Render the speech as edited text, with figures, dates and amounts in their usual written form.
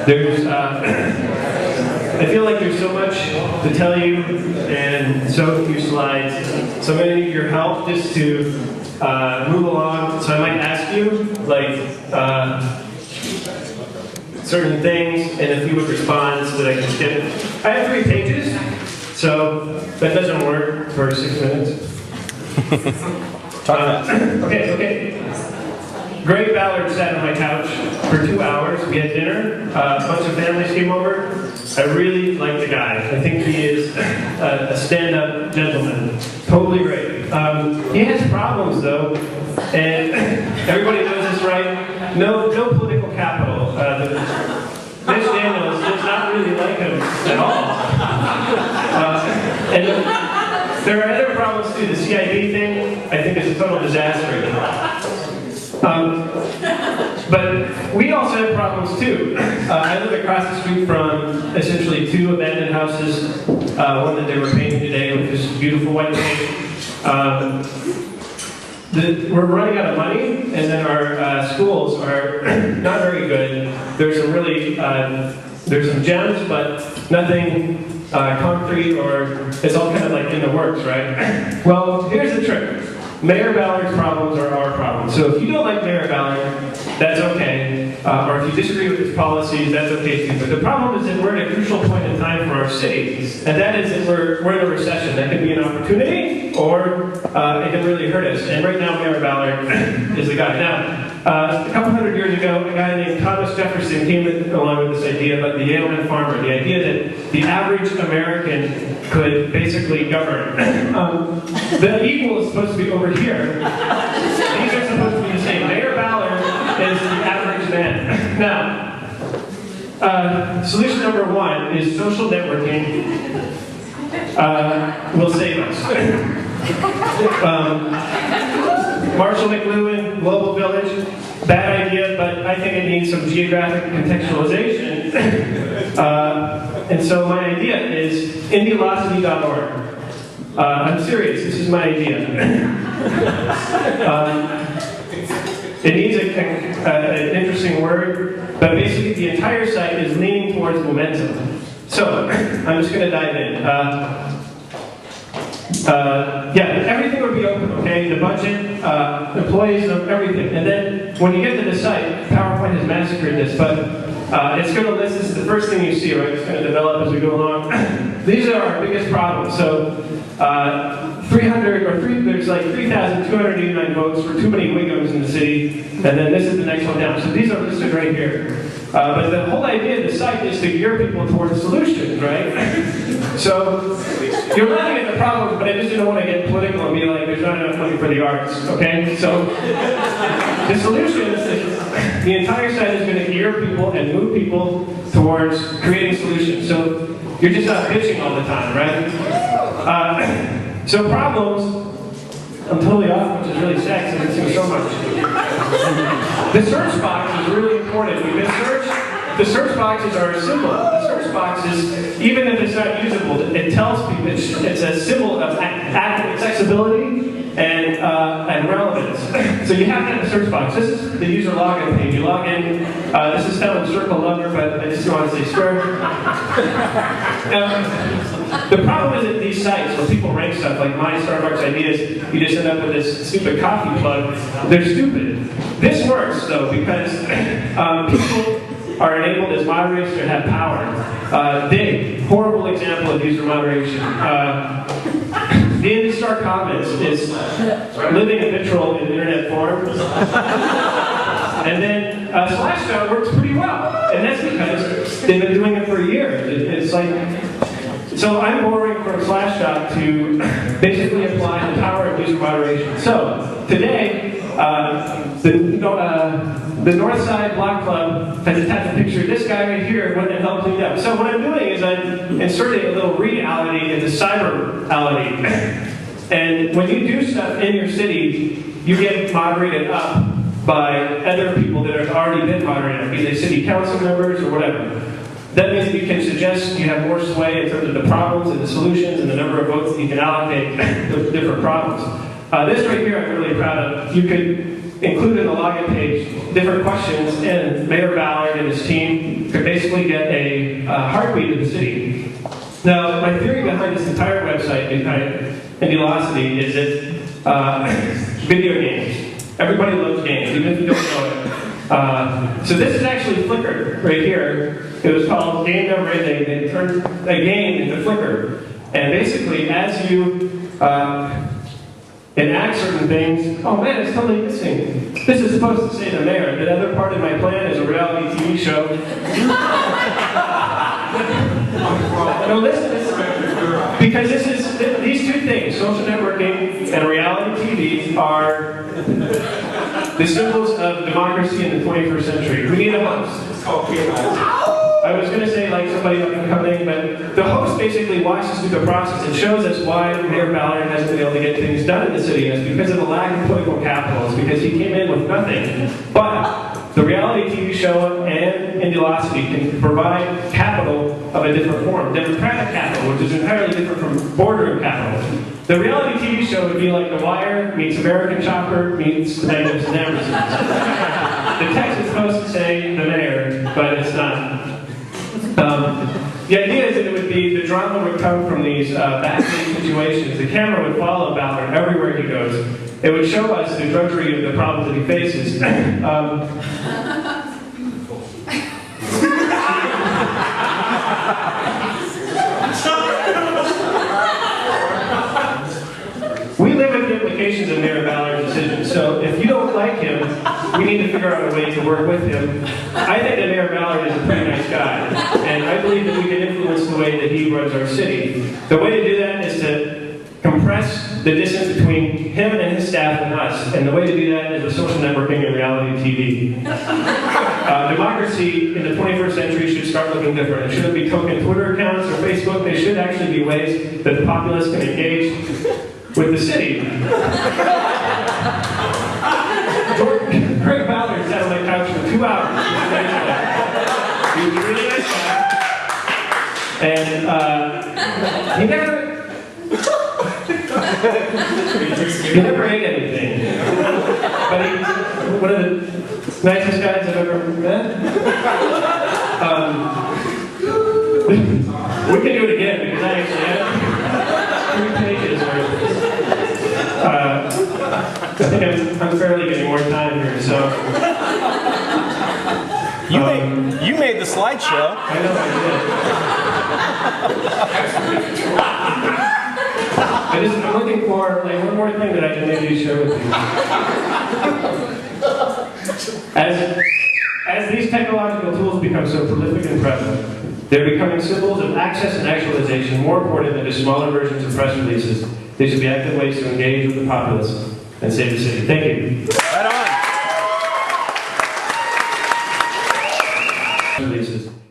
There's, I feel like there's so much to tell you and so few slides. So I'm going to need your help just to move along. So I might ask you, like, certain things, and if you would respond so that I can skip. I have 3 pages, so that doesn't work for 6 minutes. Okay. Greg Ballard sat on my couch for 2 hours. We had dinner. A bunch of families came over. I really like the guy. I think he is a stand-up gentleman. Totally great. He has problems, though, and everybody knows this, right? No political capital. Mitch Daniels does not really like him at all. And there are other problems, too. The CID thing, I think, is a total disaster. But we also have problems too. I live across the street from essentially 2 abandoned houses. One that they were painting today with this beautiful white paint. We're running out of money, and then our schools are not very good. There's some really, there's some gems, but nothing concrete, or it's all kind of like in the works, right? Well, here's the trick. Mayor Ballard's problems are our problems. So if you don't like Mayor Ballard, that's okay. Or if you disagree with his policies, that's okay too. But the problem is that we're at a crucial point in time for our city. And that is that we're in a recession. That can be an opportunity, or it can really hurt us. And right now, Mayor Ballard is the guy. Now, a couple hundred years ago, a guy named Thomas Jefferson came along with this idea about the yeoman farmer. The idea that the average American could basically govern. The equal is supposed to be over here. These are supposed to be the same. Mayor Ballard is the average man. Now, solution number 1 is social networking will save us. Marshall McLuhan, Global Village, bad idea, but I think it needs some geographic contextualization. And so my idea is indielocity.org. I'm serious, this is my idea. It needs an interesting word, but basically the entire site is leaning towards momentum. So, I'm just going to dive in. Yeah, everything would be open, okay? The budget, employees, everything. And then when you get to the site, PowerPoint has massacred this, but it's going to list, this is the first thing you see, right? It's going to develop as we go along. These are our biggest problems. So, there's like 3,289 votes for too many Wiggums in the city, and then this is the next one down. So these are listed right here. But the whole idea of the site is to gear people towards solutions, right? So you're laughing at the problems, but I just didn't want to get political and be like, there's not enough money for the arts, okay? So the solution is that the entire site is going to gear people and move people towards creating solutions. So you're just not bitching all the time, right? So problems, I'm totally off, which is really sad because I'm missing so much. The search box is really important. We've been searched. The search boxes are a symbol. The search boxes, even if it's not usable, it tells people it's a symbol of accessibility and relevance. So you have to have a search box. This is the user login page. You log in. This is spelled circle number, but I just don't want to say square. The problem is that these sites where people rank stuff like my Starbucks ideas, you just end up with this stupid coffee plug. They're stupid. This works though because people are enabled as moderators to have power. Big, horrible example of user moderation. The in-star comments is living a vitriol in internet form. And then Slashdot works pretty well. And that's because they've been doing it for years. It's like, so I'm borrowing from Slashdot to basically apply the power of user moderation. So today, the Northside Block Club has attached a picture of this guy right here and helped clean up. So what I'm doing is I'm inserting a little reality into cyberality. And when you do stuff in your city, you get moderated up by other people that have already been moderated, be they city council members or whatever. That means that you can suggest you have more sway in terms of the problems and the solutions and the number of votes that you can allocate to different problems. This right here I'm really proud of. You could include in the login page different questions, and Mayor Ballard and his team could basically get a heartbeat of the city. Now, my theory behind this entire website, Indylocity, is that video games. Everybody loves games, even if you don't know it. So this is actually Flickr right here. It was called Game Number 8. They turned a game into Flickr. And basically, as you enact certain things, oh man, it's totally missing. This is supposed to say the mayor. The other part of my plan is a reality TV show. No, listen, because these two things, social networking and reality TV, are the symbols of democracy in the 21st century. We need a host. I was going to say like somebody up and coming, but the host basically walks us through the process and shows us why Mayor Ballard hasn't been able to get things done in the city. And it's because of the lack of political capital. It's because he came in with nothing. But the reality TV show and Indylocity can provide capital of a different form. Democratic capital, which is entirely different from boardroom capital. The reality TV show would be like The Wire meets American Chopper meets The Magnificent Ambersons. The text is supposed to say the mayor, but it's not. The idea is that it would be, the drama would come from these backstage situations. The camera would follow Ballard everywhere he goes. It would show us the drudgery of the problems that he faces. We live with the implications of Mayor Ballard's decision, so if you don't like him, we need to figure out a way to work with him. I think that Mayor Ballard is a pretty nice guy, and I believe that we can influence the way that he runs our city. The way to do that is to compress the distance between him and his staff and us, and the way to do that is with social networking and reality TV. Democracy in the 21st century should start looking different. It shouldn't be token Twitter accounts or Facebook. They should actually be ways that the populace can engage with the city. Greg Ballard sat on my couch for 2 hours. He was a really nice guy. And he never ate anything. But he's one of the nicest guys I've ever met. We can do it again because I actually have 3 pages worth. I think I'm fairly getting more time here, so. You made the slideshow. I know I did. I'm looking for like one more thing that I can maybe share with you. As these technological tools become so prolific and prevalent, they're becoming symbols of access and actualization more important than just smaller versions of press releases. They should be active ways to engage with the populace and save the city. Thank you. Right on. Releases.